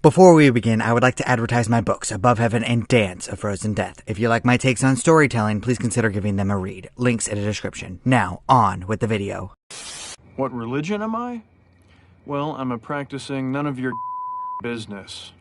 Before we begin, I would like to advertise my books, Above Heaven and Dance of Frozen Death. If you like my takes on storytelling, please consider giving them a read. Links in the description. Now, on with the video. What religion am I? Well, I'm a practicing none of your business.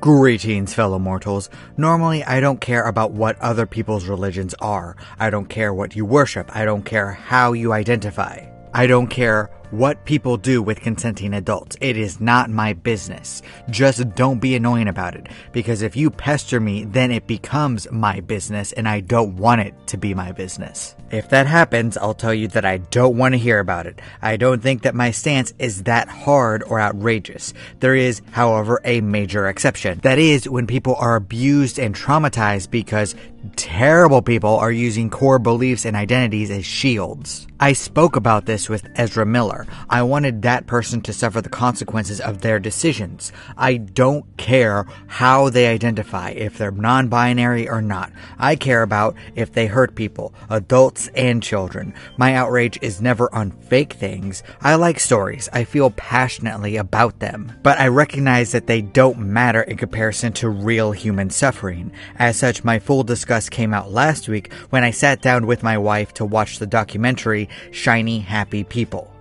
Greetings, fellow mortals. Normally, I don't care about what other people's religions are. I don't care what you worship. I don't care how you identify. I don't care what people do with consenting adults. It is not my business. Just don't be annoying about it, because if you pester me, then it becomes my business, and I don't want it to be my business. If that happens, I'll tell you that I don't want to hear about it. I don't think that my stance is that hard or outrageous. There is, however, a major exception. That is when people are abused and traumatized because terrible people are using core beliefs and identities as shields. I spoke about this with Ezra Miller. I wanted that person to suffer the consequences of their decisions. I don't care how they identify, if they're non-binary or not. I care about if they hurt people, adults and children. My outrage is never on fake things. I like stories. I feel passionately about them. But I recognize that they don't matter in comparison to real human suffering. As such, my full disgust came out last week when I sat down with my wife to watch the documentary Shiny Happy People.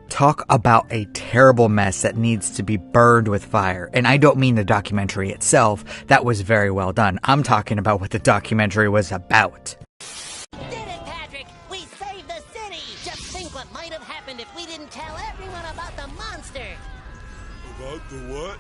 Talk about a terrible mess that needs to be burned with fire. And I don't mean the documentary itself. That was very well done. I'm talking about what the documentary was about. Did it, Patrick! We saved the city! Just think what might have happened if we didn't tell everyone about the monster! About the what?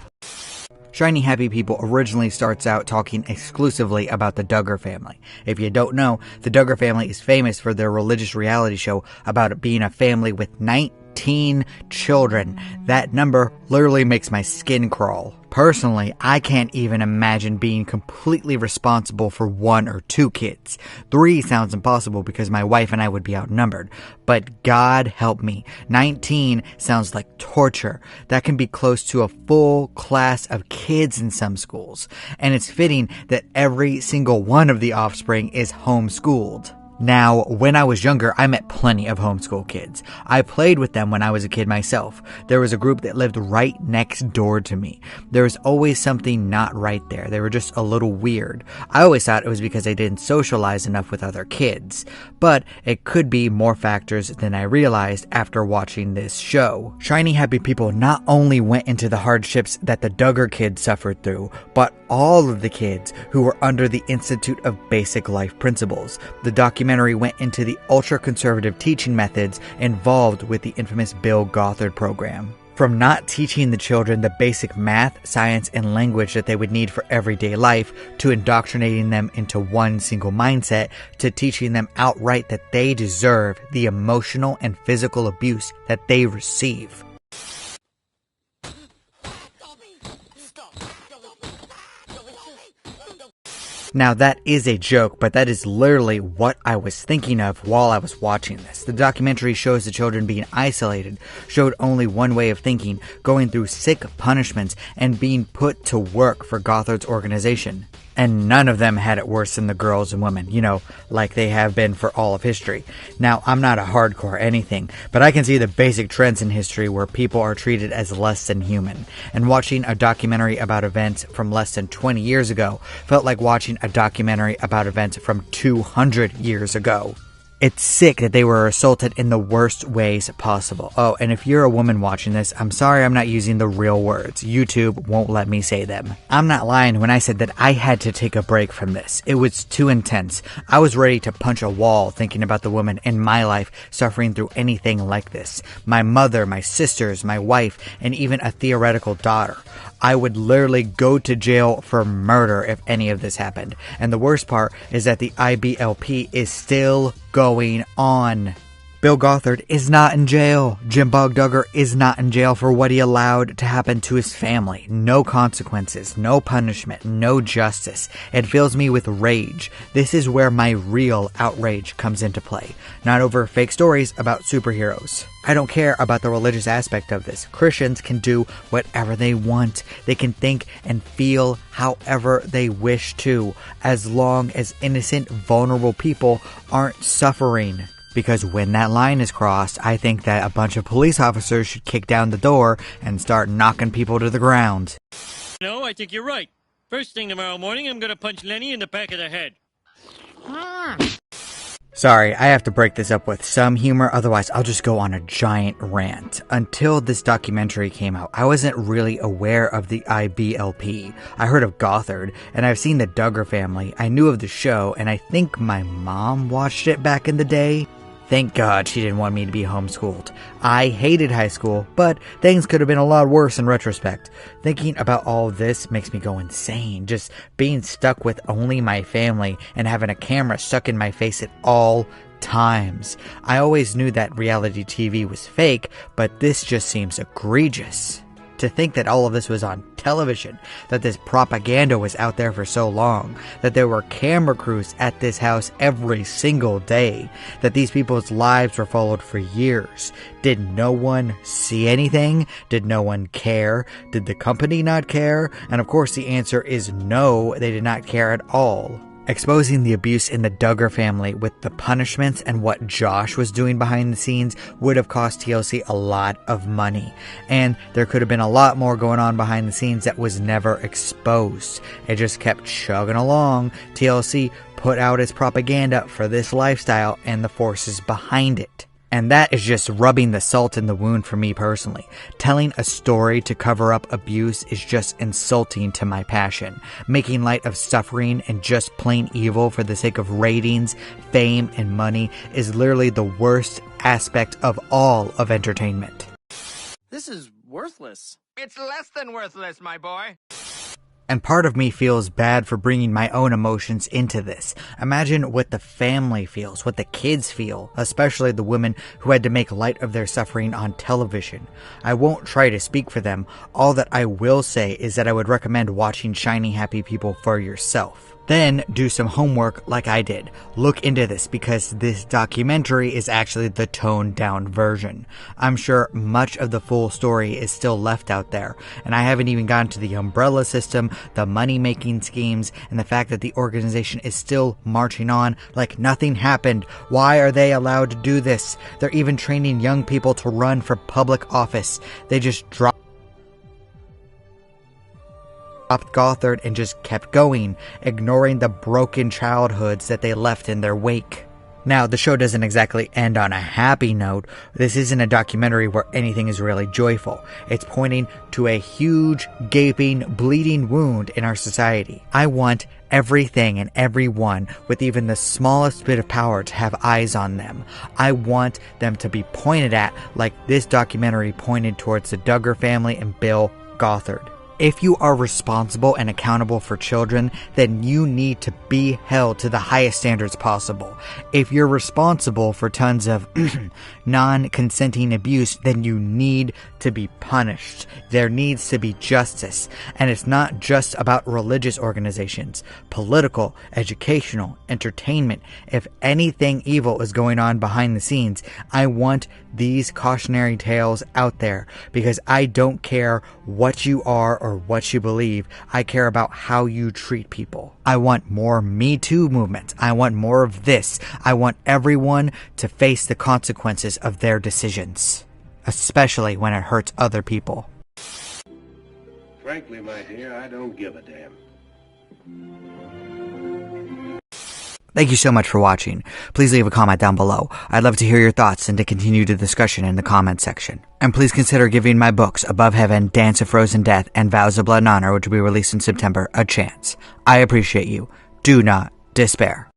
Shiny Happy People originally starts out talking exclusively about the Duggar family. If you don't know, the Duggar family is famous for their religious reality show about it being a family with 19 children. That number literally makes my skin crawl. Personally, I can't even imagine being completely responsible for 1 or 2 kids. 3 sounds impossible because my wife and I would be outnumbered. But God help me, 19 sounds like torture. That can be close to a full class of kids in some schools. And it's fitting that every single one of the offspring is homeschooled. Now, when I was younger, I met plenty of homeschool kids. I played with them when I was a kid myself. There was a group that lived right next door to me. There was always something not right there. They were just a little weird. I always thought it was because I didn't socialize enough with other kids. But it could be more factors than I realized after watching this show. Shiny Happy People not only went into the hardships that the Duggar kids suffered through, but all of the kids who were under the Institute of Basic Life Principles. The documentary went into the ultra-conservative teaching methods involved with the infamous Bill Gothard program. From not teaching the children the basic math, science, and language that they would need for everyday life, to indoctrinating them into one single mindset, to teaching them outright that they deserve the emotional and physical abuse that they receive. Now that is a joke, but that is literally what I was thinking of while I was watching this. The documentary shows the children being isolated, showed only one way of thinking, going through sick punishments, and being put to work for Gothard's organization. And none of them had it worse than the girls and women, like they have been for all of history. Now, I'm not a hardcore anything, but I can see the basic trends in history where people are treated as less than human. And watching a documentary about events from less than 20 years ago felt like watching a documentary about events from 200 years ago. It's sick that they were assaulted in the worst ways possible. Oh, and if you're a woman watching this, I'm sorry I'm not using the real words. YouTube won't let me say them. I'm not lying when I said that I had to take a break from this. It was too intense. I was ready to punch a wall thinking about the women in my life suffering through anything like this. My mother, my sisters, my wife, and even a theoretical daughter. I would literally go to jail for murder if any of this happened. And the worst part is that the IBLP is still going on. Bill Gothard is not in jail. Jim Bob Duggar is not in jail for what he allowed to happen to his family. No consequences, no punishment, no justice. It fills me with rage. This is where my real outrage comes into play. Not over fake stories about superheroes. I don't care about the religious aspect of this. Christians can do whatever they want. They can think and feel however they wish to, as long as innocent, vulnerable people aren't suffering. Because when that line is crossed, I think that a bunch of police officers should kick down the door and start knocking people to the ground. No, I think you're right. First thing tomorrow morning, I'm gonna punch Lenny in the back of the head. Sorry, I have to break this up with some humor, otherwise I'll just go on a giant rant. Until this documentary came out, I wasn't really aware of the IBLP. I heard of Gothard, and I've seen the Duggar family. I knew of the show, and I think my mom watched it back in the day. Thank God she didn't want me to be homeschooled. I hated high school, but things could have been a lot worse in retrospect. Thinking about all of this makes me go insane. Just being stuck with only my family and having a camera stuck in my face at all times. I always knew that reality TV was fake, but this just seems egregious. To think that all of this was on television, that this propaganda was out there for so long, that there were camera crews at this house every single day, that these people's lives were followed for years. Did no one see anything? Did no one care? Did the company not care? And of course the answer is no, they did not care at all. Exposing the abuse in the Duggar family with the punishments and what Josh was doing behind the scenes would have cost TLC a lot of money. And there could have been a lot more going on behind the scenes that was never exposed. It just kept chugging along. TLC put out its propaganda for this lifestyle and the forces behind it. And that is just rubbing the salt in the wound for me personally. Telling a story to cover up abuse is just insulting to my passion. Making light of suffering and just plain evil for the sake of ratings, fame, and money is literally the worst aspect of all of entertainment. This is worthless. It's less than worthless, my boy. And part of me feels bad for bringing my own emotions into this. Imagine what the family feels, what the kids feel, especially the women who had to make light of their suffering on television. I won't try to speak for them. All that I will say is that I would recommend watching Shiny Happy People for yourself. Then do some homework like I did. Look into this because this documentary is actually the toned down version. I'm sure much of the full story is still left out there, and I haven't even gotten to the umbrella system, the money making schemes, and the fact that the organization is still marching on like nothing happened. Why are they allowed to do this? They're even training young people to run for public office. They just dropped Gothard and just kept going, ignoring the broken childhoods that they left in their wake. Now, the show doesn't exactly end on a happy note. This isn't a documentary where anything is really joyful. It's pointing to a huge, gaping, bleeding wound in our society. I want everything and everyone with even the smallest bit of power to have eyes on them. I want them to be pointed at like this documentary pointed towards the Duggar family and Bill Gothard. If you are responsible and accountable for children, then you need to be held to the highest standards possible. If you're responsible for tons of non-consenting abuse, then you need to be punished. There needs to be justice. And it's not just about religious organizations, political, educational, entertainment. If anything evil is going on behind the scenes, I want these cautionary tales out there because I don't care what you are or what you believe. I care about how you treat people. I want more Me Too movement. I want more of this. I want everyone to face the consequences of their decisions, especially when it hurts other people. Frankly, my dear, I don't give a damn. Thank you so much for watching. Please leave a comment down below. I'd love to hear your thoughts and to continue the discussion in the comment section. And please consider giving my books Above Heaven, Dance of Frozen Death, and Vows of Blood and Honor, which will be released in September, a chance. I appreciate you. Do not despair.